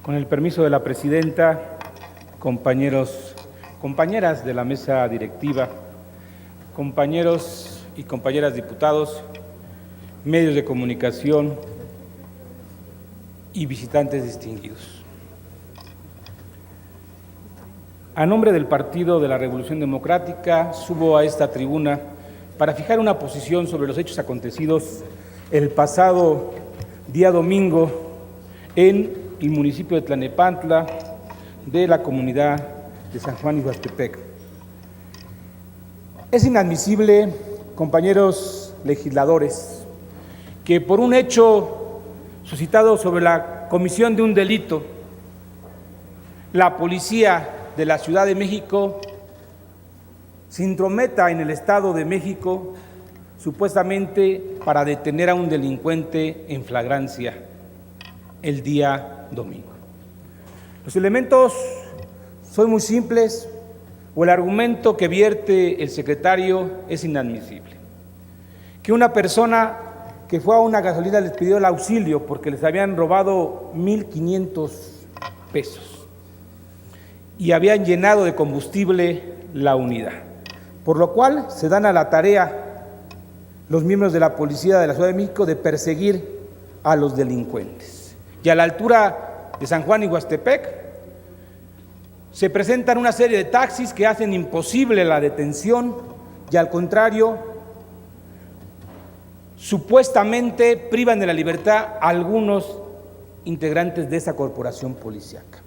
Con el permiso de la presidenta, compañeros, compañeras de la mesa directiva, compañeros y compañeras diputados, medios de comunicación y visitantes distinguidos. A nombre del Partido de la Revolución Democrática, subo a esta tribuna para fijar una posición sobre los hechos acontecidos el pasado día domingo en el municipio de Tlalnepantla de la comunidad de San Juan Ixhuastepec. Es inadmisible, compañeros legisladores, que por un hecho suscitado sobre la comisión de un delito, la policía de la Ciudad de México se intrometa en el Estado de México supuestamente para detener a un delincuente en flagrancia el día domingo. Los elementos son muy simples, o el argumento que vierte el secretario es inadmisible. Que una persona que fue a una gasolina les pidió el auxilio porque les habían robado 1,500 pesos y habían llenado de combustible la unidad, por lo cual se dan a la tarea los miembros de la policía de la Ciudad de México de perseguir a los delincuentes. Y a la altura de San Juan Ixhuastepec se presentan una serie de taxis que hacen imposible la detención y, al contrario, supuestamente privan de la libertad a algunos integrantes de esa corporación policíaca.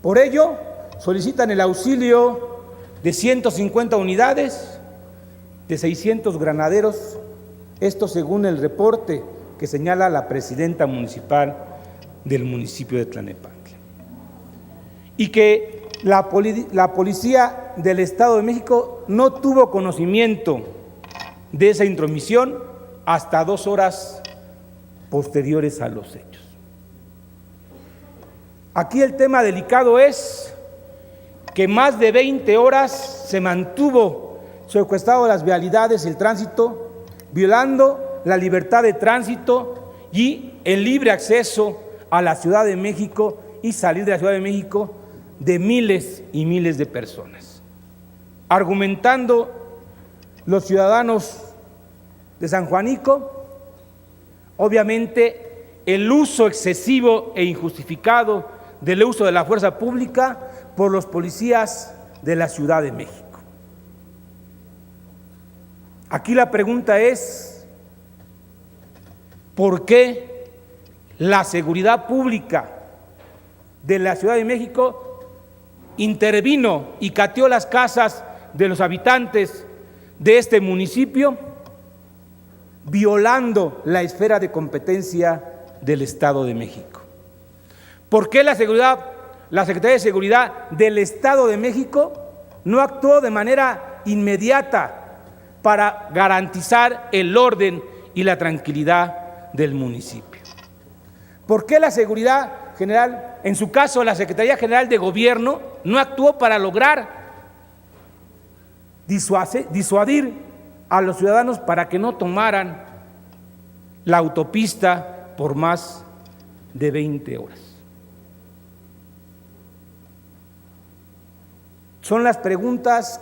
Por ello, solicitan el auxilio de 150 unidades, de 600 granaderos, esto según el reporte que señala la presidenta municipal del municipio de Tlalnepantla. Y que la policía del Estado de México no tuvo conocimiento de esa intromisión hasta 2 horas posteriores a los hechos. Aquí el tema delicado es que más de 20 horas se mantuvo secuestrado las vialidades, el tránsito, violando la libertad de tránsito y el libre acceso a la Ciudad de México y salir de la Ciudad de México de miles y miles de personas. Argumentando los ciudadanos de San Juanico, obviamente el uso excesivo e injustificado del uso de la fuerza pública por los policías de la Ciudad de México. Aquí la pregunta es, ¿por qué la seguridad pública de la Ciudad de México intervino y cateó las casas de los habitantes de este municipio, violando la esfera de competencia del Estado de México? ¿Por qué la Secretaría de Seguridad del Estado de México no actuó de manera inmediata para garantizar el orden y la tranquilidad del municipio? ¿Por qué la Seguridad General, en su caso la Secretaría General de Gobierno, no actuó para lograr disuadir a los ciudadanos para que no tomaran la autopista por más de 20 horas? Son las preguntas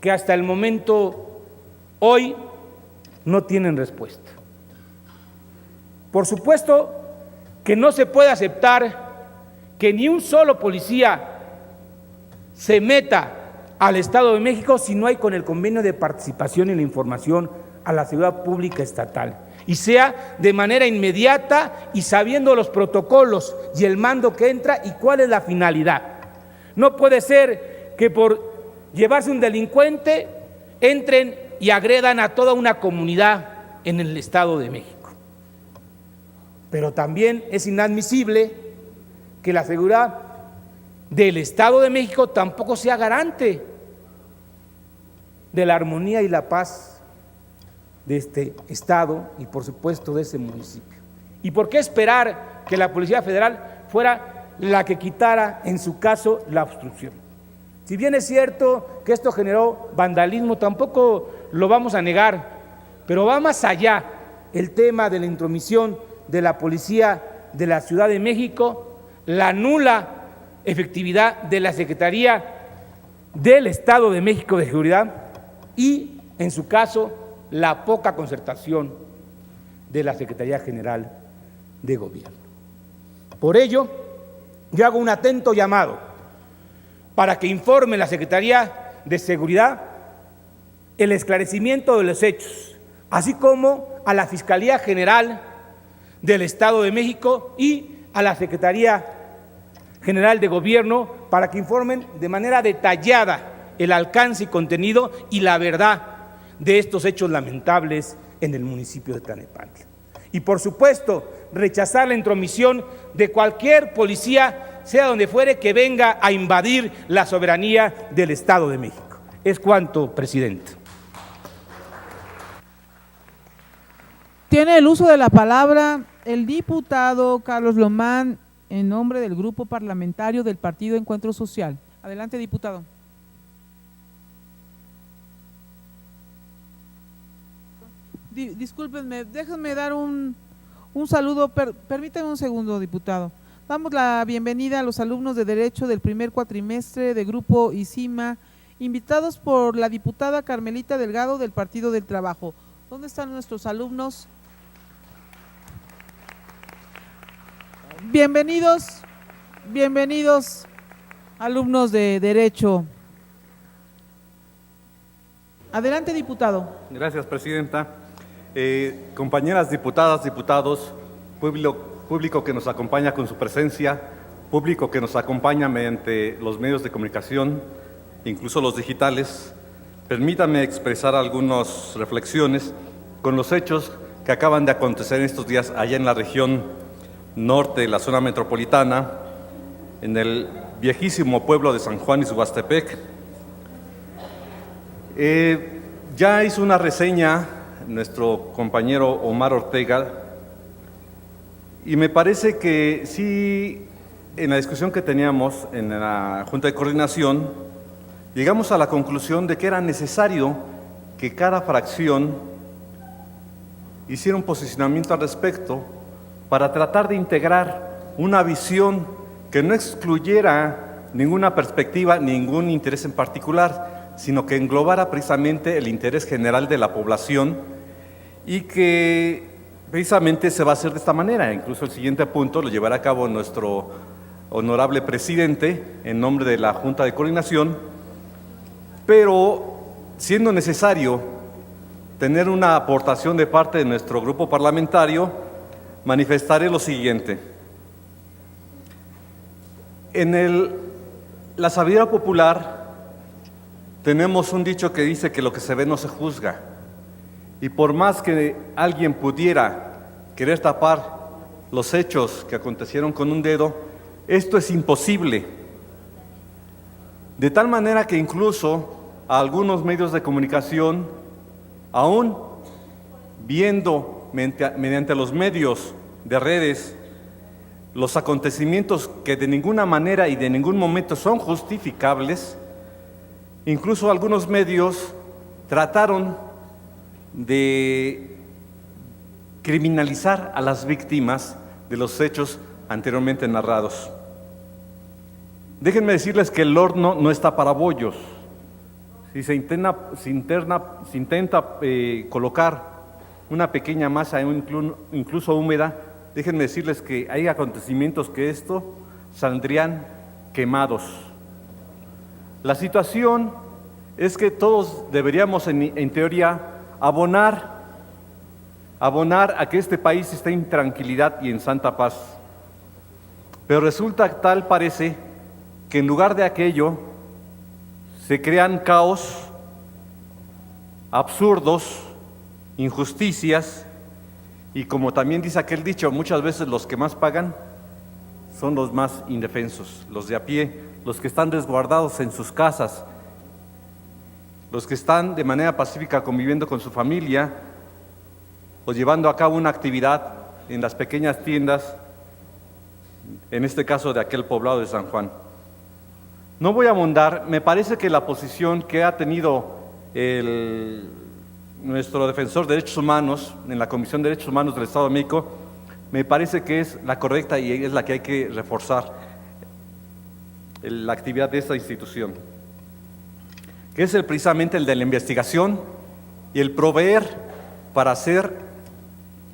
que hasta el momento hoy no tienen respuesta. Por supuesto que no se puede aceptar que ni un solo policía se meta al Estado de México si no hay con el convenio de participación en la información a la seguridad pública estatal, y sea de manera inmediata y sabiendo los protocolos y el mando que entra y cuál es la finalidad. No puede ser que por llevarse un delincuente entren y agredan a toda una comunidad en el Estado de México. Pero también es inadmisible que la seguridad del Estado de México tampoco sea garante de la armonía y la paz de este Estado y, por supuesto, de ese municipio. ¿Y por qué esperar que la Policía Federal fuera la que quitara, en su caso, la obstrucción? Si bien es cierto que esto generó vandalismo, tampoco lo vamos a negar, pero va más allá el tema de la intromisión de la policía de la Ciudad de México la nula efectividad de la Secretaría del Estado de México de Seguridad y, en su caso, la poca concertación de la Secretaría General de Gobierno. Por ello, yo hago un atento llamado para que informe la Secretaría de Seguridad el esclarecimiento de los hechos, así como a la Fiscalía General del Estado de México y a la Secretaría General de Gobierno para que informen de manera detallada el alcance y contenido y la verdad de estos hechos lamentables en el municipio de Tlalnepantla. Y por supuesto, rechazar la intromisión de cualquier policía, sea donde fuere, que venga a invadir la soberanía del Estado de México. Es cuanto, presidente. Tiene el uso de la palabra el diputado Carlos Lomán, en nombre del Grupo Parlamentario del Partido Encuentro Social. Adelante, diputado. Discúlpenme, déjenme dar un saludo, permítanme un segundo, diputado. Damos la bienvenida a los alumnos de Derecho del primer cuatrimestre de Grupo ICIMA, invitados por la diputada Carmelita Delgado del Partido del Trabajo. ¿Dónde están nuestros alumnos? Bienvenidos, alumnos de Derecho. Adelante, diputado. Gracias, presidenta. Compañeras diputadas, diputados, público que nos acompaña con su presencia, público que nos acompaña mediante los medios de comunicación, incluso los digitales, permítanme expresar algunas reflexiones con los hechos que acaban de acontecer en estos días allá en la región norte de la zona metropolitana, en el viejísimo pueblo de San Juan Ixhuastepec. Ya hizo una reseña nuestro compañero Omar Ortega, y me parece que sí, en la discusión que teníamos en la Junta de Coordinación, llegamos a la conclusión de que era necesario que cada fracción hiciera un posicionamiento al respecto para tratar de integrar una visión que no excluyera ninguna perspectiva, ningún interés en particular, sino que englobara precisamente el interés general de la población, y que precisamente se va a hacer de esta manera. Incluso el siguiente punto lo llevará a cabo nuestro honorable presidente en nombre de la Junta de Coordinación, pero siendo necesario tener una aportación de parte de nuestro grupo parlamentario, manifestaré lo siguiente. En la sabiduría popular tenemos un dicho que dice que lo que se ve no se juzga, y por más que alguien pudiera querer tapar los hechos que acontecieron con un dedo, esto es imposible. De tal manera que incluso a algunos medios de comunicación, aún viendo mediante los medios de redes los acontecimientos que de ninguna manera y de ningún momento son justificables, incluso algunos medios trataron de criminalizar a las víctimas de los hechos anteriormente narrados. Déjenme decirles que el horno no está para bollos. Si se intenta colocar una pequeña masa, incluso húmeda, déjenme decirles que hay acontecimientos que saldrían quemados. La situación es que todos deberíamos, en teoría, abonar a que este país esté en tranquilidad y en santa paz. Pero resulta, tal parece, que en lugar de aquello se crean caos, absurdos, injusticias, y como también dice aquel dicho, muchas veces los que más pagan son los más indefensos, los de a pie, los que están resguardados en sus casas, los que están de manera pacífica conviviendo con su familia o llevando a cabo una actividad en las pequeñas tiendas, en este caso de aquel poblado de San Juan. No voy a abundar, me parece que la posición que ha tenido nuestro defensor de derechos humanos en la Comisión de Derechos Humanos del Estado de México me parece que es la correcta y es la que hay que reforzar la actividad de esta institución, que es precisamente el de la investigación y el proveer para hacer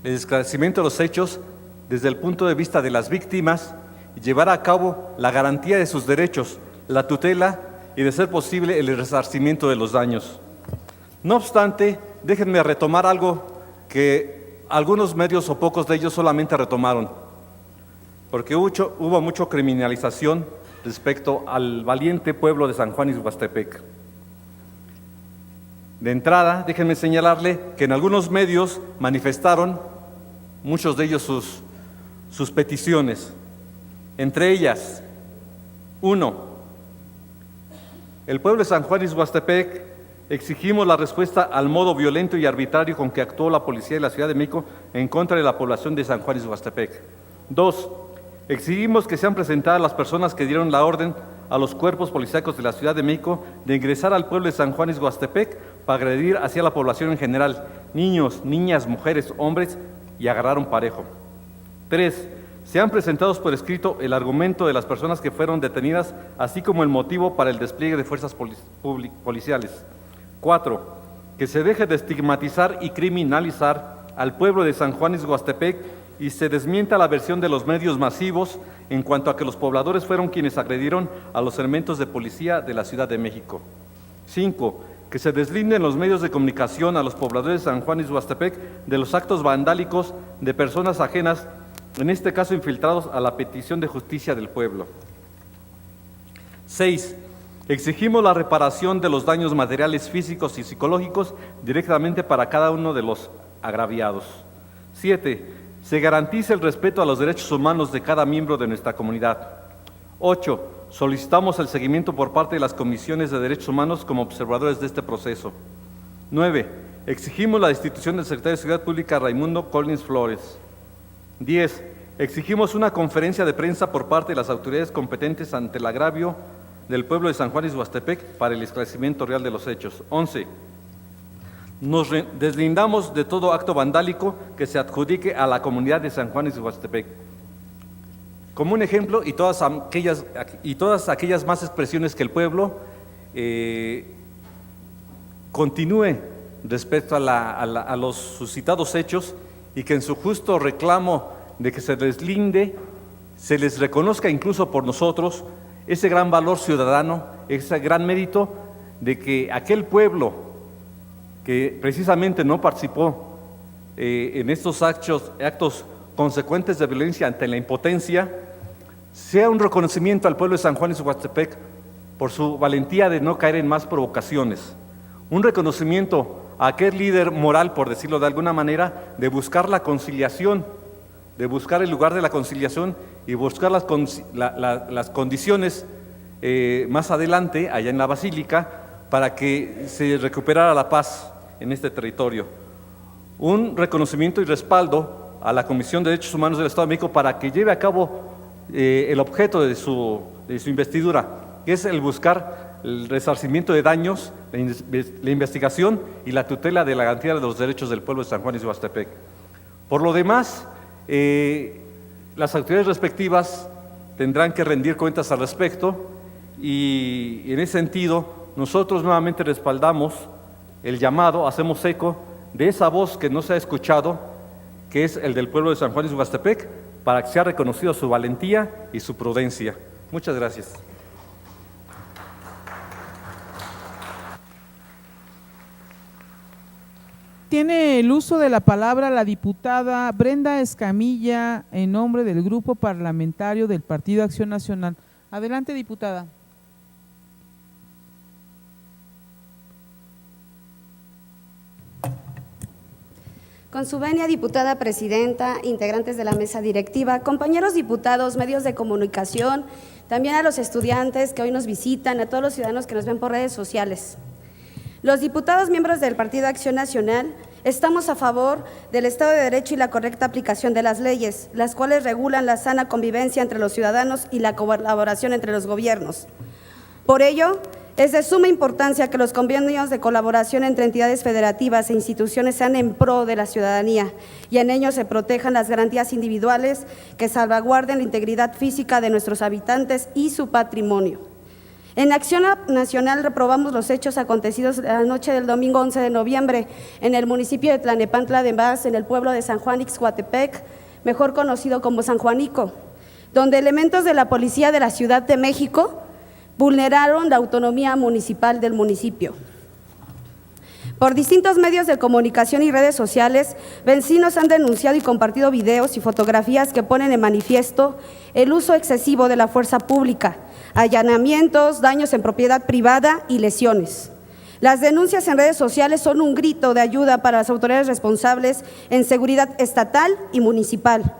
el esclarecimiento de los hechos desde el punto de vista de las víctimas y llevar a cabo la garantía de sus derechos, la tutela y, de ser posible, el resarcimiento de los daños. No obstante, déjenme retomar algo que algunos medios o pocos de ellos solamente retomaron, porque hubo mucha criminalización respecto al valiente pueblo de San Juan Ixhuastepec. De entrada, déjenme señalarle que en algunos medios manifestaron, muchos de ellos, sus peticiones. Entre ellas, 1. El pueblo de San Juan Ixhuastepec exigimos la respuesta al modo violento y arbitrario con que actuó la policía de la Ciudad de México en contra de la población de San Juan Ixhuastepec. 2. Exigimos que sean presentadas las personas que dieron la orden a los cuerpos policíacos de la Ciudad de México de ingresar al pueblo de San Juan Ixhuastepec para agredir hacia la población en general, niños, niñas, mujeres, hombres, y agarraron parejo. 3. Sean presentados por escrito el argumento de las personas que fueron detenidas, así como el motivo para el despliegue de fuerzas policiales. 4. Que se deje de estigmatizar y criminalizar al pueblo de San Juan Ixhuastepec y se desmienta la versión de los medios masivos en cuanto a que los pobladores fueron quienes agredieron a los elementos de policía de la Ciudad de México. 5. Que se deslinden los medios de comunicación a los pobladores de San Juan Ixhuastepec de los actos vandálicos de personas ajenas, en este caso infiltrados a la petición de justicia del pueblo. 6. Exigimos la reparación de los daños materiales, físicos y psicológicos directamente para cada uno de los agraviados. 7. Se garantice el respeto a los derechos humanos de cada miembro de nuestra comunidad. 8. Solicitamos el seguimiento por parte de las comisiones de derechos humanos como observadores de este proceso. 9. Exigimos la destitución del secretario de Seguridad Pública Raimundo Collins Flores. 10. Exigimos una conferencia de prensa por parte de las autoridades competentes ante el agravio del pueblo de San Juan Ixhuastepec para el esclarecimiento real de los hechos. 11. Nos deslindamos de todo acto vandálico que se adjudique a la comunidad de San Juan Ixhuastepec. Como un ejemplo, y todas aquellas más expresiones que el pueblo continúe respecto a los suscitados hechos y que en su justo reclamo de que se deslinde, se les reconozca incluso por nosotros ese gran valor ciudadano, ese gran mérito de que aquel pueblo que precisamente no participó en estos actos consecuentes de violencia ante la impotencia, sea un reconocimiento al pueblo de San Juan Ixhuastepec por su valentía de no caer en más provocaciones, un reconocimiento a aquel líder moral, por decirlo de alguna manera, de buscar la conciliación, de buscar el lugar de la conciliación y buscar las condiciones más adelante, allá en la Basílica, para que se recuperara la paz en este territorio. Un reconocimiento y respaldo a la Comisión de Derechos Humanos del Estado de México para que lleve a cabo el objeto de su investidura, que es el buscar el resarcimiento de daños, la investigación y la tutela de la garantía de los derechos del pueblo de San Juan Ixhuastepec. Por lo demás, las autoridades respectivas tendrán que rendir cuentas al respecto y en ese sentido nosotros nuevamente respaldamos el llamado, hacemos eco de esa voz que no se ha escuchado, que es el del pueblo de San Juan Ixhuastepec, para que sea reconocido su valentía y su prudencia. Muchas gracias. Tiene el uso de la palabra la diputada Brenda Escamilla en nombre del Grupo Parlamentario del Partido Acción Nacional. Adelante, diputada. Con su venia, diputada presidenta, integrantes de la mesa directiva, compañeros diputados, medios de comunicación, también a los estudiantes que hoy nos visitan, a todos los ciudadanos que nos ven por redes sociales. Los diputados miembros del Partido Acción Nacional estamos a favor del Estado de Derecho y la correcta aplicación de las leyes, las cuales regulan la sana convivencia entre los ciudadanos y la colaboración entre los gobiernos. Por ello, Es de suma importancia que los convenios de colaboración entre entidades federativas e instituciones sean en pro de la ciudadanía y en ellos se protejan las garantías individuales que salvaguarden la integridad física de nuestros habitantes y su patrimonio. En Acción Nacional reprobamos los hechos acontecidos la noche del domingo 11 de noviembre en el municipio de Tlanepantla de Vaz, en el pueblo de San Juan Ixhuatepec, mejor conocido como San Juanico, donde elementos de la Policía de la Ciudad de México vulneraron la autonomía municipal del municipio. Por distintos medios de comunicación y redes sociales, vecinos han denunciado y compartido videos y fotografías que ponen en manifiesto el uso excesivo de la fuerza pública, allanamientos, daños en propiedad privada y lesiones. Las denuncias en redes sociales son un grito de ayuda para las autoridades responsables en seguridad estatal y municipal.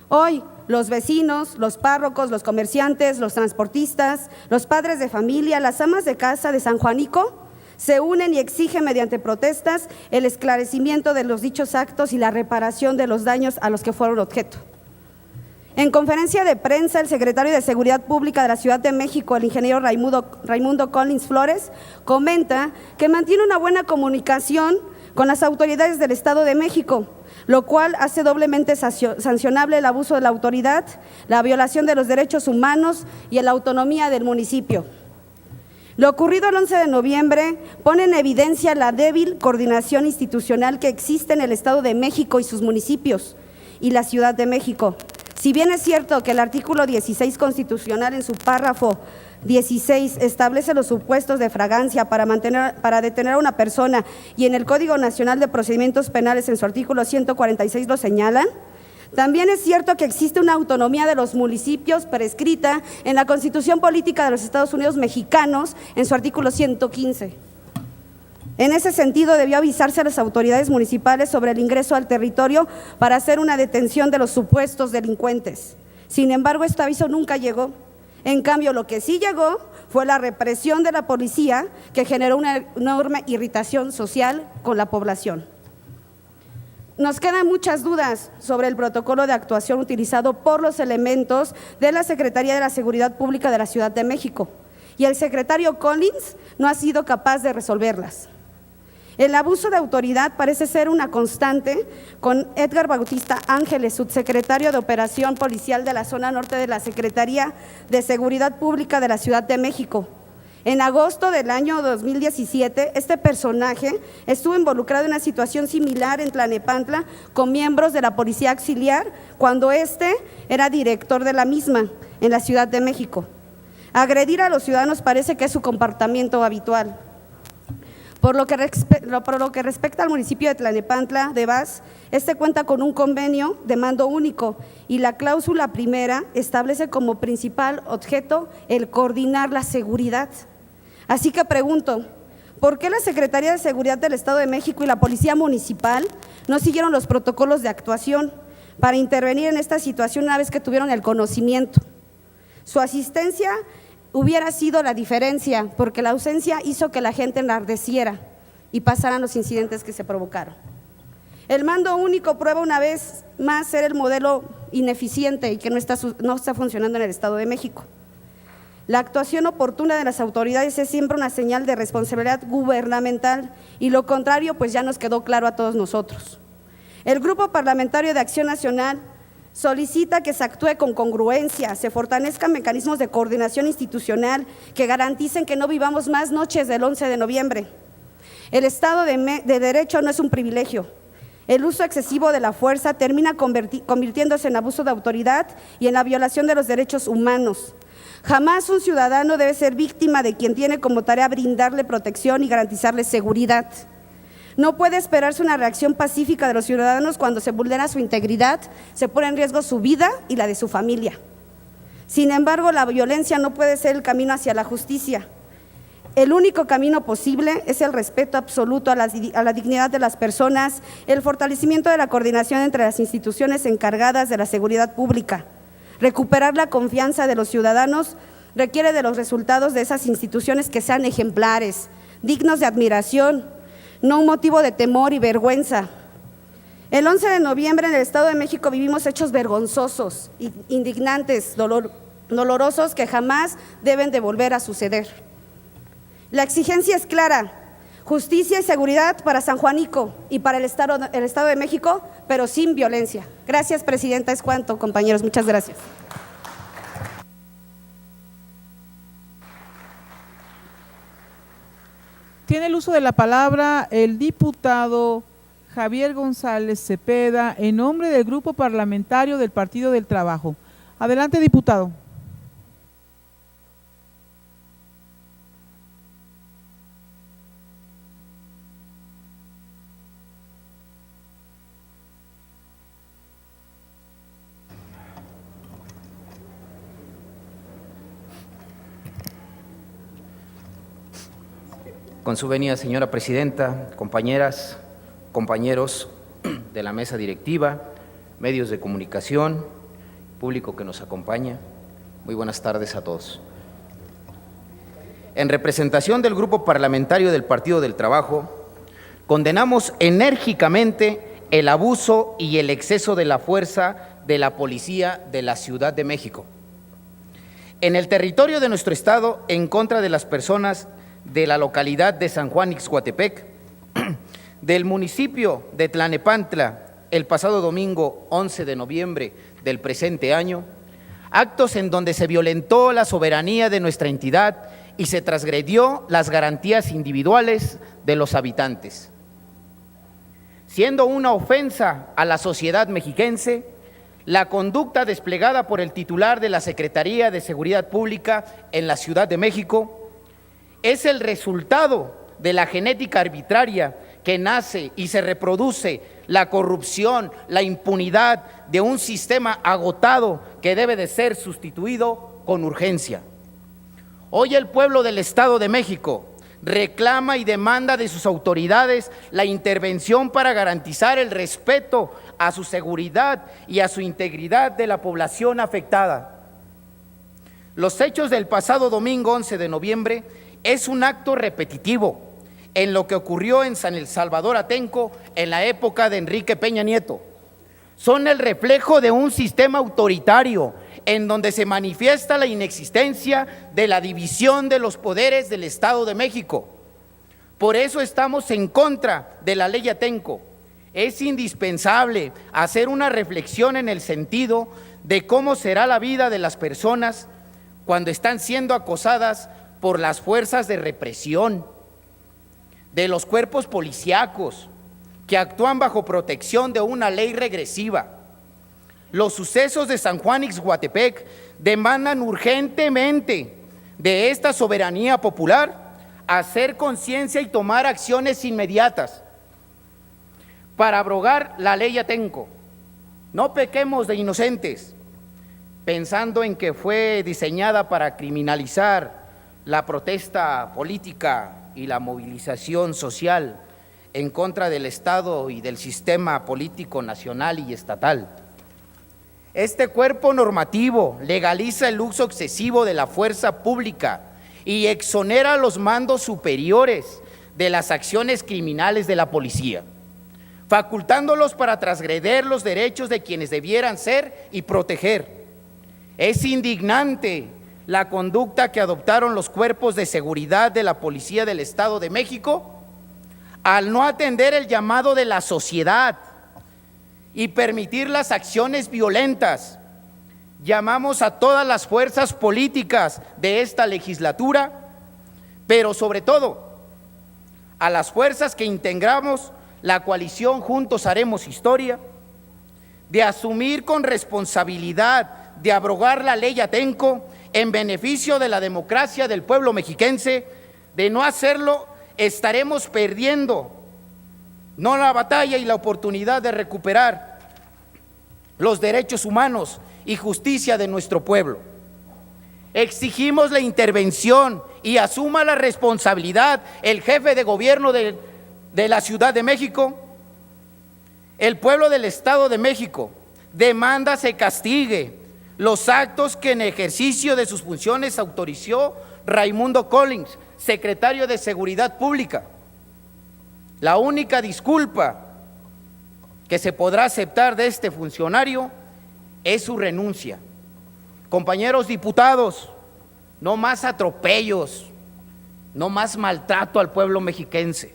Hoy, los vecinos, los párrocos, los comerciantes, los transportistas, los padres de familia, las amas de casa de San Juanico se unen y exigen mediante protestas el esclarecimiento de los dichos actos y la reparación de los daños a los que fueron objeto. En conferencia de prensa, el secretario de Seguridad Pública de la Ciudad de México, el ingeniero Raimundo Collins Flores, comenta que mantiene una buena comunicación con las autoridades del Estado de México, lo cual hace doblemente sancionable el abuso de la autoridad, la violación de los derechos humanos y la autonomía del municipio. Lo ocurrido el 11 de noviembre pone en evidencia la débil coordinación institucional que existe en el Estado de México y sus municipios y la Ciudad de México. Si bien es cierto que el artículo 16 constitucional en su párrafo 16 establece los supuestos de fragancia para detener a una persona y en el Código Nacional de Procedimientos Penales en su artículo 146 lo señalan, también es cierto que existe una autonomía de los municipios prescrita en la Constitución Política de los Estados Unidos Mexicanos en su artículo 115. En ese sentido, debió avisarse a las autoridades municipales sobre el ingreso al territorio para hacer una detención de los supuestos delincuentes. Sin embargo, este aviso nunca llegó. En cambio, lo que sí llegó fue la represión de la policía, que generó una enorme irritación social con la población. Nos quedan muchas dudas sobre el protocolo de actuación utilizado por los elementos de la Secretaría de la Seguridad Pública de la Ciudad de México, y el secretario Collins no ha sido capaz de resolverlas. El abuso de autoridad parece ser una constante con Edgar Bautista Ángeles, subsecretario de Operación Policial de la Zona Norte de la Secretaría de Seguridad Pública de la Ciudad de México. En agosto del año 2017, este personaje estuvo involucrado en una situación similar en Tlanepantla con miembros de la Policía Auxiliar cuando este era director de la misma en la Ciudad de México. Agredir a los ciudadanos parece que es su comportamiento habitual. Por lo que respecta al municipio de Tlanepantla de Vaz, este cuenta con un convenio de mando único y la cláusula primera establece como principal objeto el coordinar la seguridad. Así que pregunto, ¿por qué la Secretaría de Seguridad del Estado de México y la Policía Municipal no siguieron los protocolos de actuación para intervenir en esta situación una vez que tuvieron el conocimiento? Su asistencia hubiera sido la diferencia, porque la ausencia hizo que la gente enardeciera y pasaran los incidentes que se provocaron. El mando único prueba una vez más ser el modelo ineficiente y que no está funcionando en el Estado de México. La actuación oportuna de las autoridades es siempre una señal de responsabilidad gubernamental y lo contrario pues ya nos quedó claro a todos nosotros. El Grupo Parlamentario de Acción Nacional solicita que se actúe con congruencia, se fortalezcan mecanismos de coordinación institucional que garanticen que no vivamos más noches del 11 de noviembre. El Estado de Derecho no es un privilegio. El uso excesivo de la fuerza termina convirtiéndose en abuso de autoridad y en la violación de los derechos humanos. Jamás un ciudadano debe ser víctima de quien tiene como tarea brindarle protección y garantizarle seguridad. No puede esperarse una reacción pacífica de los ciudadanos cuando se vulnera su integridad, se pone en riesgo su vida y la de su familia. Sin embargo, la violencia no puede ser el camino hacia la justicia. El único camino posible es el respeto absoluto a la dignidad de las personas, el fortalecimiento de la coordinación entre las instituciones encargadas de la seguridad pública. Recuperar la confianza de los ciudadanos requiere de los resultados de esas instituciones que sean ejemplares, dignos de admiración, no un motivo de temor y vergüenza. El 11 de noviembre en el Estado de México vivimos hechos vergonzosos, indignantes, dolorosos que jamás deben de volver a suceder. La exigencia es clara: justicia y seguridad para San Juanico y para el Estado de México, pero sin violencia. Gracias, presidenta. Es cuanto, compañeros. Muchas gracias. Tiene el uso de la palabra el diputado Javier González Cepeda, en nombre del Grupo Parlamentario del Partido del Trabajo. Adelante, diputado. Con su venia, señora presidenta, compañeras, compañeros de la mesa directiva, medios de comunicación, público que nos acompaña, muy buenas tardes a todos. En representación del Grupo Parlamentario del Partido del Trabajo, condenamos enérgicamente el abuso y el exceso de la fuerza de la Policía de la Ciudad de México en el territorio de nuestro Estado en contra de las personas de la localidad de San Juan Ixhuatepec, del municipio de Tlanepantla, el pasado domingo 11 de noviembre del presente año, actos en donde se violentó la soberanía de nuestra entidad y se transgredió las garantías individuales de los habitantes, siendo una ofensa a la sociedad mexiquense la conducta desplegada por el titular de la Secretaría de Seguridad Pública en la Ciudad de México. Es el resultado de la genética arbitraria que nace y se reproduce la corrupción, la impunidad de un sistema agotado que debe de ser sustituido con urgencia. Hoy el pueblo del Estado de México reclama y demanda de sus autoridades la intervención para garantizar el respeto a su seguridad y a su integridad de la población afectada. Los hechos del pasado domingo 11 de noviembre es un acto repetitivo en lo que ocurrió en San Salvador Atenco en la época de Enrique Peña Nieto. Son el reflejo de un sistema autoritario en donde se manifiesta la inexistencia de la división de los poderes del Estado de México. Por eso estamos en contra de la ley Atenco. Es indispensable hacer una reflexión en el sentido de cómo será la vida de las personas cuando están siendo acosadas por las fuerzas de represión, de los cuerpos policíacos que actúan bajo protección de una ley regresiva. Los sucesos de San Juan Ixhuatepec demandan urgentemente de esta soberanía popular hacer conciencia y tomar acciones inmediatas para abrogar la ley Atenco. No pequemos de inocentes, pensando en que fue diseñada para criminalizar la protesta política y la movilización social en contra del Estado y del sistema político nacional y estatal. Este cuerpo normativo legaliza el uso excesivo de la fuerza pública y exonera a los mandos superiores de las acciones criminales de la policía, facultándolos para transgredir los derechos de quienes debieran ser y proteger. Es indignante la conducta que adoptaron los cuerpos de seguridad de la Policía del Estado de México al no atender el llamado de la sociedad y permitir las acciones violentas. Llamamos a todas las fuerzas políticas de esta legislatura, pero sobre todo a las fuerzas que integramos la coalición Juntos Haremos Historia, de asumir con responsabilidad de abrogar la ley Atenco en beneficio de la democracia del pueblo mexiquense. De no hacerlo, estaremos perdiendo no la batalla y la oportunidad de recuperar los derechos humanos y justicia de nuestro pueblo. Exigimos la intervención y asuma la responsabilidad el jefe de gobierno de la Ciudad de México. El pueblo del Estado de México demanda se castigue los actos que en ejercicio de sus funciones autorizó Raimundo Collins, secretario de Seguridad Pública. La única disculpa que se podrá aceptar de este funcionario es su renuncia. Compañeros diputados, no más atropellos, no más maltrato al pueblo mexiquense.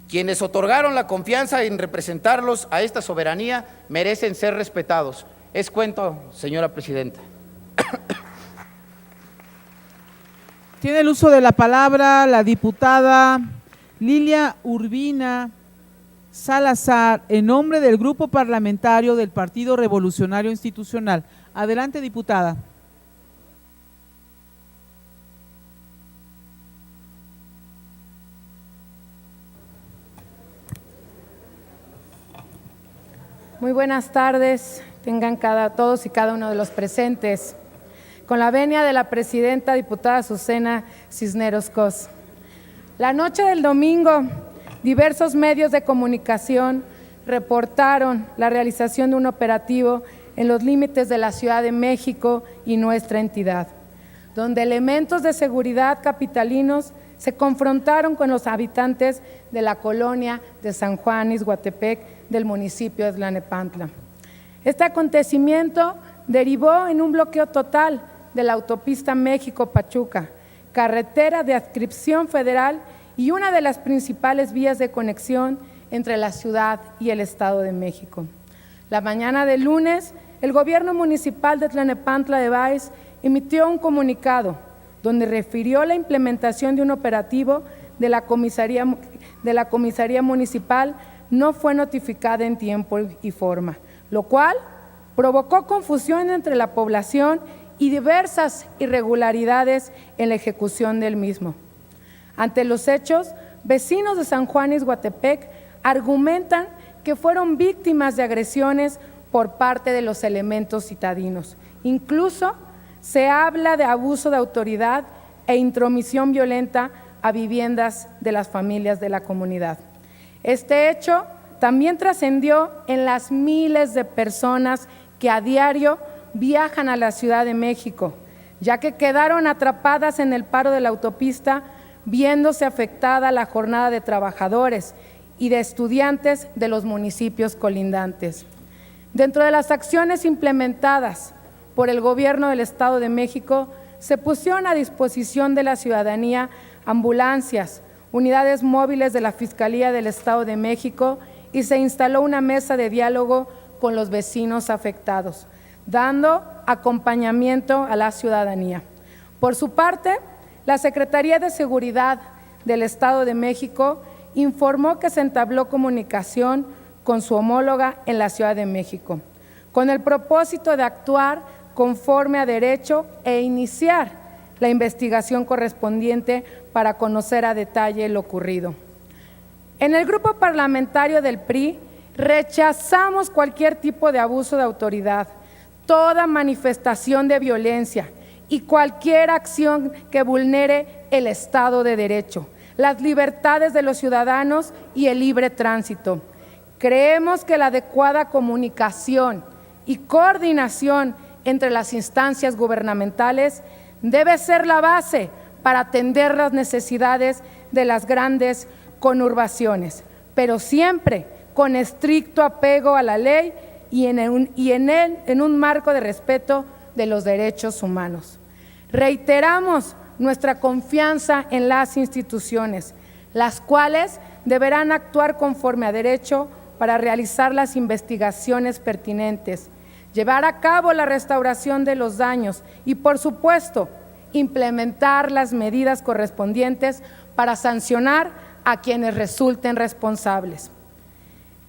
Quienes otorgaron la confianza en representarlos a esta soberanía merecen ser respetados. Es cuento, señora presidenta. Tiene el uso de la palabra la diputada Lilia Urbina Salazar, en nombre del Grupo Parlamentario del Partido Revolucionario Institucional. Adelante, diputada. Muy buenas tardes, tengan todos y cada uno de los presentes. Con la venia de la presidenta diputada Azucena Cisneros Cos. La noche del domingo, diversos medios de comunicación reportaron la realización de un operativo en los límites de la Ciudad de México y nuestra entidad, donde elementos de seguridad capitalinos se confrontaron con los habitantes de la colonia de San Juan Ixhuatepec del municipio de Tlalnepantla. Este acontecimiento derivó en un bloqueo total de la autopista México-Pachuca, carretera de adscripción federal y una de las principales vías de conexión entre la ciudad y el Estado de México. La mañana del lunes, el gobierno municipal de Tlalnepantla de Báez emitió un comunicado donde refirió la implementación de un operativo de la comisaría municipal no fue notificada en tiempo y forma, lo cual provocó confusión entre la población y diversas irregularidades en la ejecución del mismo. Ante los hechos, vecinos de San Juan Ixhuatepec argumentan que fueron víctimas de agresiones por parte de los elementos citadinos. Incluso se habla de abuso de autoridad e intromisión violenta a viviendas de las familias de la comunidad. Este hecho también trascendió en las miles de personas que a diario viajan a la Ciudad de México, ya que quedaron atrapadas en el paro de la autopista, viéndose afectada la jornada de trabajadores y de estudiantes de los municipios colindantes. Dentro de las acciones implementadas por el Gobierno del Estado de México, se pusieron a disposición de la ciudadanía ambulancias, unidades móviles de la Fiscalía del Estado de México y se instaló una mesa de diálogo con los vecinos afectados, dando acompañamiento a la ciudadanía. Por su parte, la Secretaría de Seguridad del Estado de México informó que se entabló comunicación con su homóloga en la Ciudad de México, con el propósito de actuar conforme a derecho e iniciar la investigación correspondiente para conocer a detalle lo ocurrido. En el grupo parlamentario del PRI rechazamos cualquier tipo de abuso de autoridad, toda manifestación de violencia y cualquier acción que vulnere el Estado de Derecho, las libertades de los ciudadanos y el libre tránsito. Creemos que la adecuada comunicación y coordinación entre las instancias gubernamentales debe ser la base para atender las necesidades de las grandes conurbaciones, pero siempre con estricto apego a la ley y en un marco de respeto de los derechos humanos. Reiteramos nuestra confianza en las instituciones, las cuales deberán actuar conforme a derecho para realizar las investigaciones pertinentes, llevar a cabo la restauración de los daños y, por supuesto, implementar las medidas correspondientes para sancionar a quienes resulten responsables.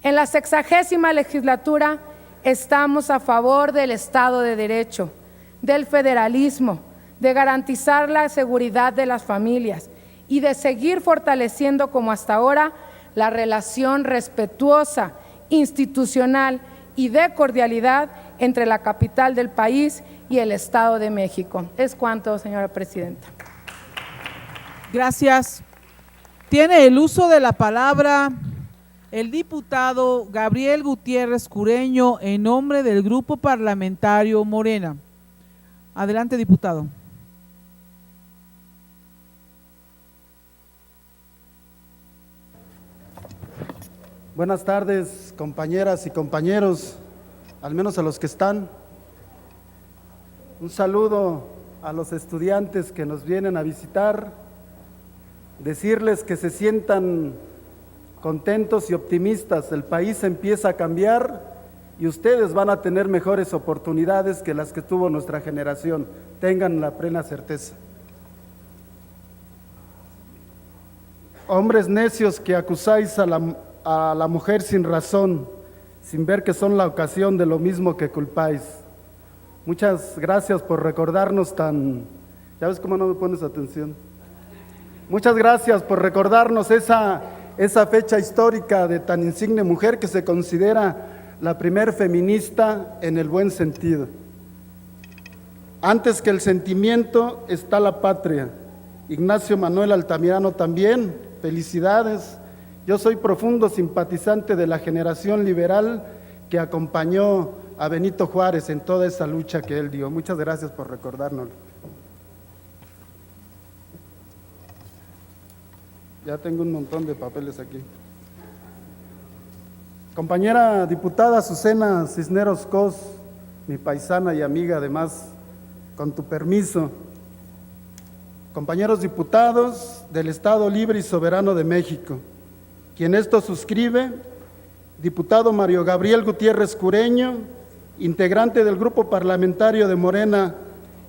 En la 60ª legislatura estamos a favor del Estado de Derecho, del federalismo, de garantizar la seguridad de las familias y de seguir fortaleciendo como hasta ahora la relación respetuosa, institucional y de cordialidad entre la capital del país y el Estado de México. Es cuanto, señora presidenta. Gracias. Tiene el uso de la palabra el diputado Gabriel Gutiérrez Cureño en nombre del Grupo Parlamentario Morena. Adelante, diputado. Buenas tardes, compañeras y compañeros, al menos a los que están. Un saludo a los estudiantes que nos vienen a visitar, decirles que se sientan contentos y optimistas. El país empieza a cambiar y ustedes van a tener mejores oportunidades que las que tuvo nuestra generación. Tengan la plena certeza. Hombres necios que acusáis a la mujer sin razón, sin ver que son la ocasión de lo mismo que culpáis. Muchas gracias por recordarnos tan... ¿Ya ves cómo no me pones atención? Muchas gracias por recordarnos esa fecha histórica de tan insigne mujer que se considera la primer feminista en el buen sentido. Antes que el sentimiento está la patria. Ignacio Manuel Altamirano también, felicidades. Yo soy profundo simpatizante de la generación liberal que acompañó a Benito Juárez en toda esa lucha que él dio. Muchas gracias por recordárnoslo. Ya tengo un montón de papeles aquí. Compañera diputada Azucena Cisneros Cos, mi paisana y amiga además, con tu permiso. Compañeros diputados del Estado Libre y Soberano de México, quien esto suscribe, diputado Mario Gabriel Gutiérrez Cureño, integrante del Grupo Parlamentario de Morena,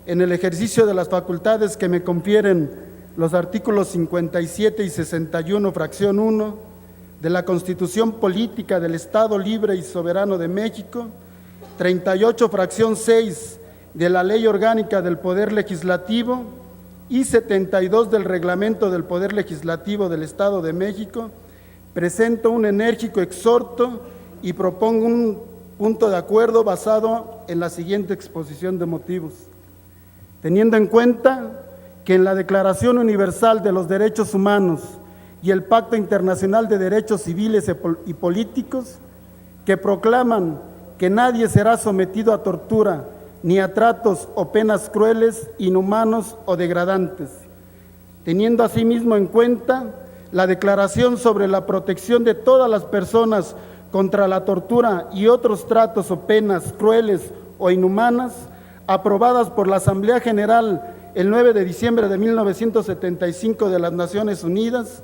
en el ejercicio de las facultades que me confieren los artículos 57 y 61, fracción 1, de la Constitución Política del Estado Libre y Soberano de México, 38, fracción 6, de la Ley Orgánica del Poder Legislativo y 72 del Reglamento del Poder Legislativo del Estado de México, presento un enérgico exhorto y propongo un punto de acuerdo basado en la siguiente exposición de motivos. Teniendo en cuenta que en la Declaración Universal de los Derechos Humanos y el Pacto Internacional de Derechos Civiles y Políticos, que proclaman que nadie será sometido a tortura, ni a tratos o penas crueles, inhumanos o degradantes, teniendo asimismo en cuenta la Declaración sobre la protección de todas las personas contra la tortura y otros tratos o penas crueles o inhumanas, aprobadas por la Asamblea General el 9 de diciembre de 1975 de las Naciones Unidas,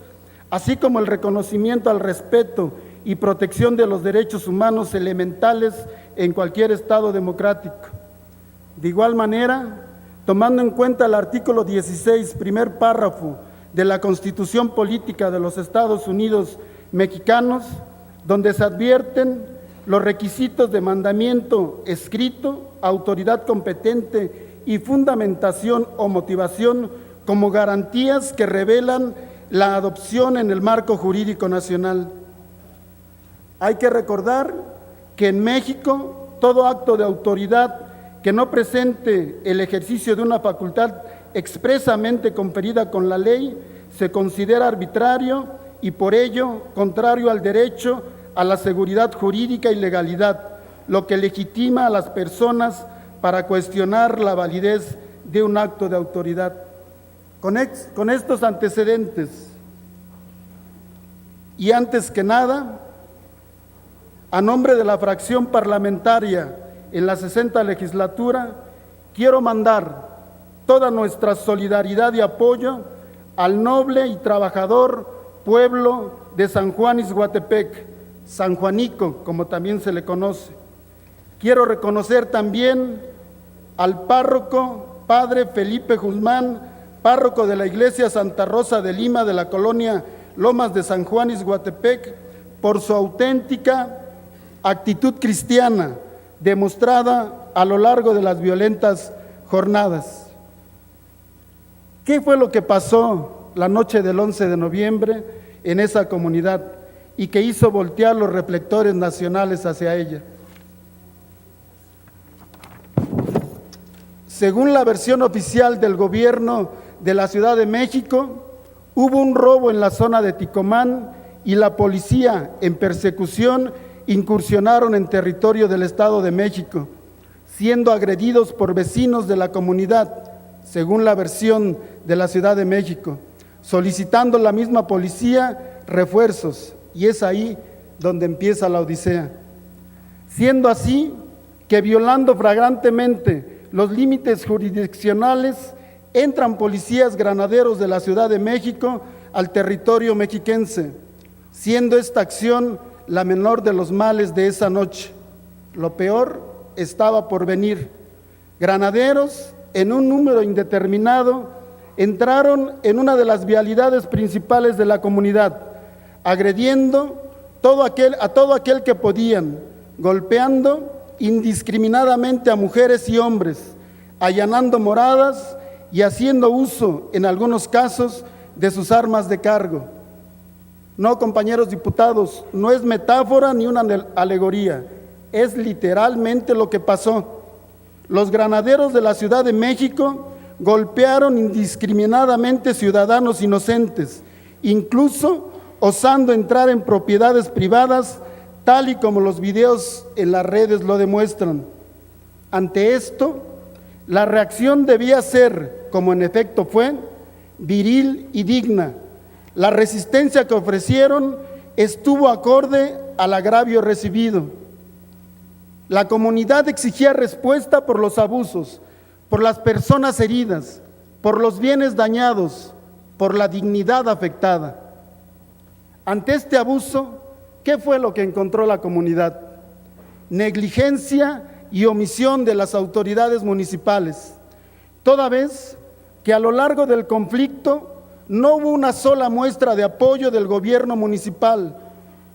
así como el reconocimiento al respeto y protección de los derechos humanos elementales en cualquier Estado democrático. De igual manera, tomando en cuenta el artículo 16, primer párrafo de la Constitución Política de los Estados Unidos Mexicanos, donde se advierten los requisitos de mandamiento escrito, autoridad competente y fundamentación o motivación como garantías que revelan la adopción en el marco jurídico nacional. Hay que recordar que en México todo acto de autoridad que no presente el ejercicio de una facultad expresamente conferida con la ley se considera arbitrario y por ello contrario al derecho a la seguridad jurídica y legalidad, lo que legitima a las personas para cuestionar la validez de un acto de autoridad. Con estos antecedentes y antes que nada, a nombre de la fracción parlamentaria en la 60ª legislatura, quiero mandar toda nuestra solidaridad y apoyo al noble y trabajador pueblo de San Juan Ixhuatepec, San Juanico, como también se le conoce. Quiero reconocer también al párroco, padre Felipe Guzmán, párroco de la Iglesia Santa Rosa de Lima de la colonia Lomas de San Juan Ixhuatepec, por su auténtica actitud cristiana demostrada a lo largo de las violentas jornadas. ¿Qué fue lo que pasó la noche del 11 de noviembre en esa comunidad y que hizo voltear los reflectores nacionales hacia ella? Según la versión oficial del gobierno de la Ciudad de México, hubo un robo en la zona de Ticomán y la policía, en persecución, incursionaron en territorio del Estado de México, siendo agredidos por vecinos de la comunidad, según la versión de la Ciudad de México, solicitando la misma policía refuerzos, y es ahí donde empieza la odisea. Siendo así que violando flagrantemente los límites jurisdiccionales, entran policías granaderos de la Ciudad de México al territorio mexiquense, siendo esta acción la menor de los males de esa noche. Lo peor estaba por venir. Granaderos, en un número indeterminado, entraron en una de las vialidades principales de la comunidad, agrediendo a todo aquel que podían, golpeando indiscriminadamente a mujeres y hombres, allanando moradas y haciendo uso, en algunos casos, de sus armas de cargo. No, compañeros diputados, no es metáfora ni una alegoría, es literalmente lo que pasó. Los granaderos de la Ciudad de México golpearon indiscriminadamente ciudadanos inocentes, incluso osando entrar en propiedades privadas, tal y como los videos en las redes lo demuestran. Ante esto, la reacción debía ser, como en efecto fue, viril y digna. La resistencia que ofrecieron estuvo acorde al agravio recibido. La comunidad exigía respuesta por los abusos, por las personas heridas, por los bienes dañados, por la dignidad afectada. Ante este abuso, ¿qué fue lo que encontró la comunidad? Negligencia y omisión de las autoridades municipales, toda vez que a lo largo del conflicto no hubo una sola muestra de apoyo del gobierno municipal,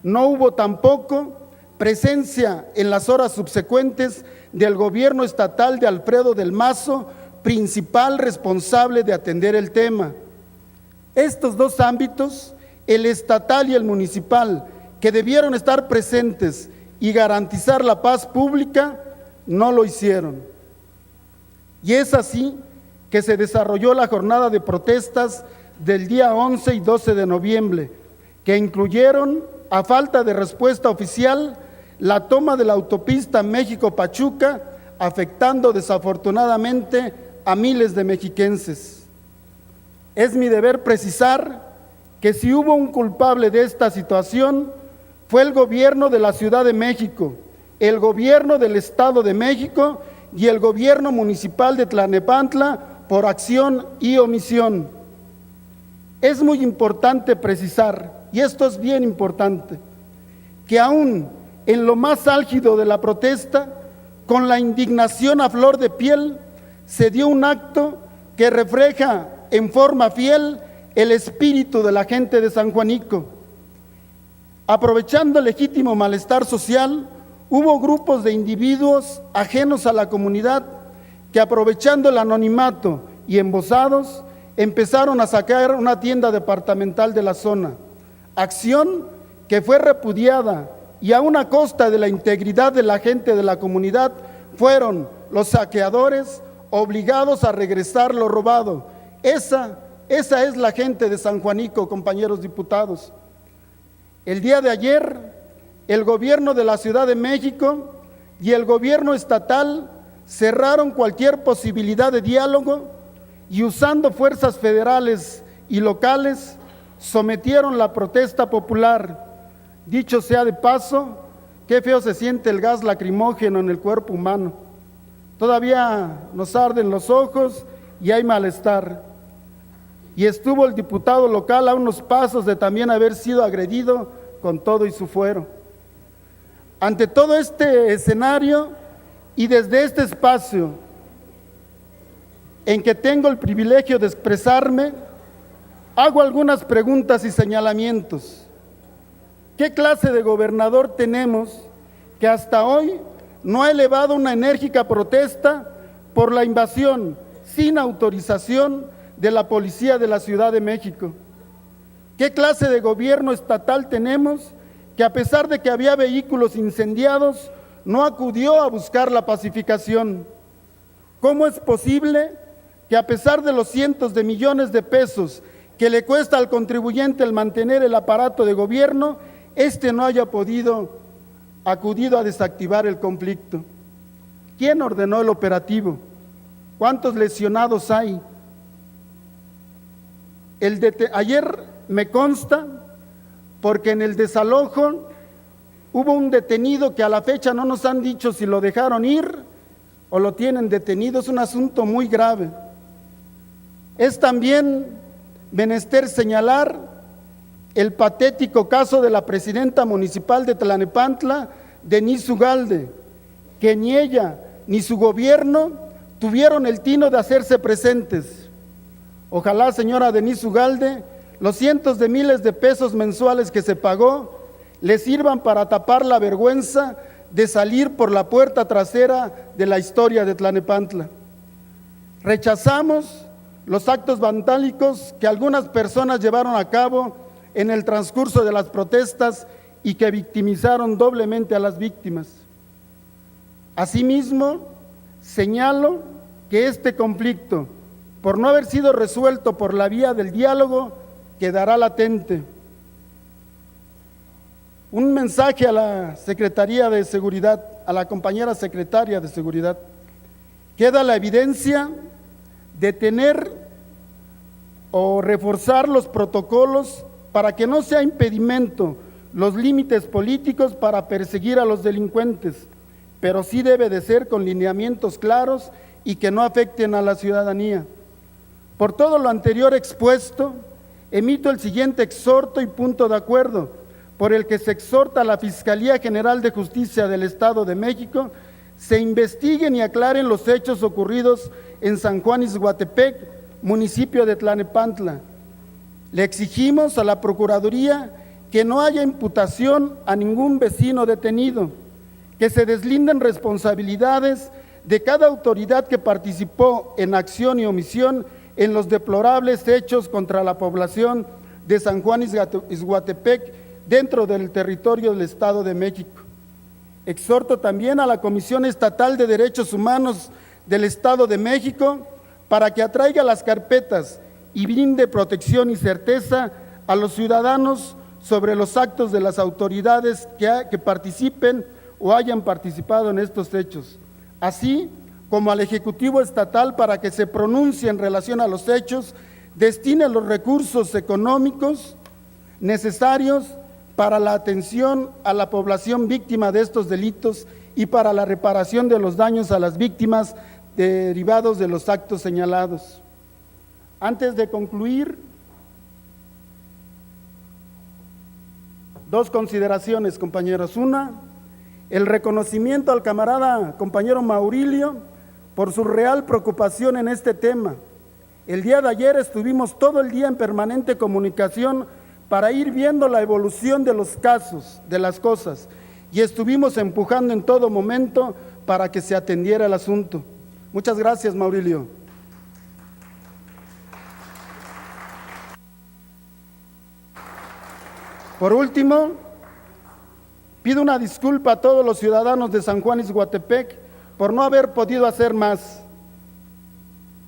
no hubo tampoco presencia en las horas subsecuentes del gobierno estatal de Alfredo del Mazo, principal responsable de atender el tema. Estos dos ámbitos, el estatal y el municipal, que debieron estar presentes y garantizar la paz pública, no lo hicieron. Y es así que se desarrolló la jornada de protestas del día 11 y 12 de noviembre, que incluyeron, a falta de respuesta oficial, la toma de la autopista México-Pachuca, afectando desafortunadamente a miles de mexiquenses. Es mi deber precisar que si hubo un culpable de esta situación, fue el gobierno de la Ciudad de México, el gobierno del Estado de México y el gobierno municipal de Tlalnepantla por acción y omisión. Es muy importante precisar, y esto es bien importante, que aún en lo más álgido de la protesta, con la indignación a flor de piel, se dio un acto que refleja en forma fiel el espíritu de la gente de San Juanico. Aprovechando el legítimo malestar social, hubo grupos de individuos ajenos a la comunidad que, aprovechando el anonimato y embosados, empezaron a saquear una tienda departamental de la zona, acción que fue repudiada, y a una costa de la integridad de la gente de la comunidad fueron los saqueadores obligados a regresar lo robado. Esa es la gente de San Juanico, compañeros diputados. El día de ayer, el gobierno de la Ciudad de México y el gobierno estatal cerraron cualquier posibilidad de diálogo y, usando fuerzas federales y locales, sometieron la protesta popular. Dicho sea de paso, qué feo se siente el gas lacrimógeno en el cuerpo humano. Todavía nos arden los ojos y hay malestar. Y estuvo el diputado local a unos pasos de también haber sido agredido con todo y su fuero. Ante todo este escenario y desde este espacio en que tengo el privilegio de expresarme, hago algunas preguntas y señalamientos. ¿Qué clase de gobernador tenemos que hasta hoy no ha elevado una enérgica protesta por la invasión sin autorización de la policía de la Ciudad de México? ¿Qué clase de gobierno estatal tenemos que, a pesar de que había vehículos incendiados, no acudió a buscar la pacificación? ¿Cómo es posible que, a pesar de los cientos de millones de pesos que le cuesta al contribuyente el mantener el aparato de gobierno, no haya acudido a desactivar el conflicto? ¿Quién ordenó el operativo? ¿Cuántos lesionados hay? Ayer me consta, porque en el desalojo hubo un detenido que a la fecha no nos han dicho si lo dejaron ir o lo tienen detenido, es un asunto muy grave. Es también menester señalar el patético caso de la presidenta municipal de Tlalnepantla, Denise Ugalde, que ni ella ni su gobierno tuvieron el tino de hacerse presentes. Ojalá, señora Denise Ugalde, los cientos de miles de pesos mensuales que se pagó le sirvan para tapar la vergüenza de salir por la puerta trasera de la historia de Tlalnepantla. Rechazamos los actos vandálicos que algunas personas llevaron a cabo en el transcurso de las protestas y que victimizaron doblemente a las víctimas. Asimismo, señalo que este conflicto, por no haber sido resuelto por la vía del diálogo, quedará latente. Un mensaje a la Secretaría de Seguridad, a la compañera secretaria de Seguridad. Queda la evidencia de tener o reforzar los protocolos para que no sea impedimento los límites políticos para perseguir a los delincuentes, pero sí debe de ser con lineamientos claros y que no afecten a la ciudadanía. Por todo lo anterior expuesto, emito el siguiente exhorto y punto de acuerdo, por el que se exhorta a la Fiscalía General de Justicia del Estado de México se investiguen y aclaren los hechos ocurridos en San Juan Ixhuatepec, municipio de Tlalnepantla. Le exigimos a la Procuraduría que no haya imputación a ningún vecino detenido, que se deslinden responsabilidades de cada autoridad que participó en acción y omisión en los deplorables hechos contra la población de San Juan Ixhuatepec dentro del territorio del Estado de México. Exhorto también a la Comisión Estatal de Derechos Humanos del Estado de México para que atraiga las carpetas y brinde protección y certeza a los ciudadanos sobre los actos de las autoridades que participen o hayan participado en estos hechos, así como al Ejecutivo Estatal para que se pronuncie en relación a los hechos, destine los recursos económicos necesarios para la atención a la población víctima de estos delitos y para la reparación de los daños a las víctimas derivados de los actos señalados. Antes de concluir, dos consideraciones, compañeros. Una, el reconocimiento al camarada compañero Maurilio por su real preocupación en este tema. El día de ayer estuvimos todo el día en permanente comunicación para ir viendo la evolución de los casos, de las cosas, y estuvimos empujando en todo momento para que se atendiera el asunto. Muchas gracias, Maurilio. Por último, pido una disculpa a todos los ciudadanos de San Juan Ixhuatepec por no haber podido hacer más,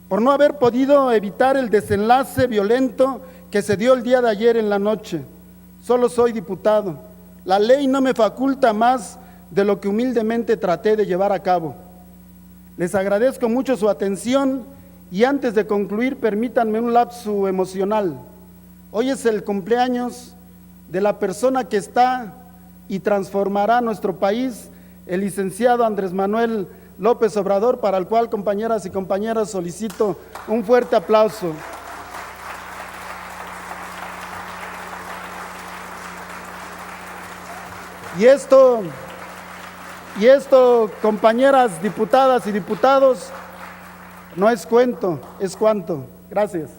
por no haber podido evitar el desenlace violento que se dio el día de ayer en la noche. Solo soy diputado. La ley no me faculta más de lo que humildemente traté de llevar a cabo. Les agradezco mucho su atención y antes de concluir, permítanme un lapso emocional. Hoy es el cumpleaños de la persona que está y transformará nuestro país, el licenciado Andrés Manuel López Obrador, para el cual, compañeras y compañeros, solicito un fuerte aplauso. Y esto, compañeras diputadas y diputados, no es cuento, es cuanto. Gracias.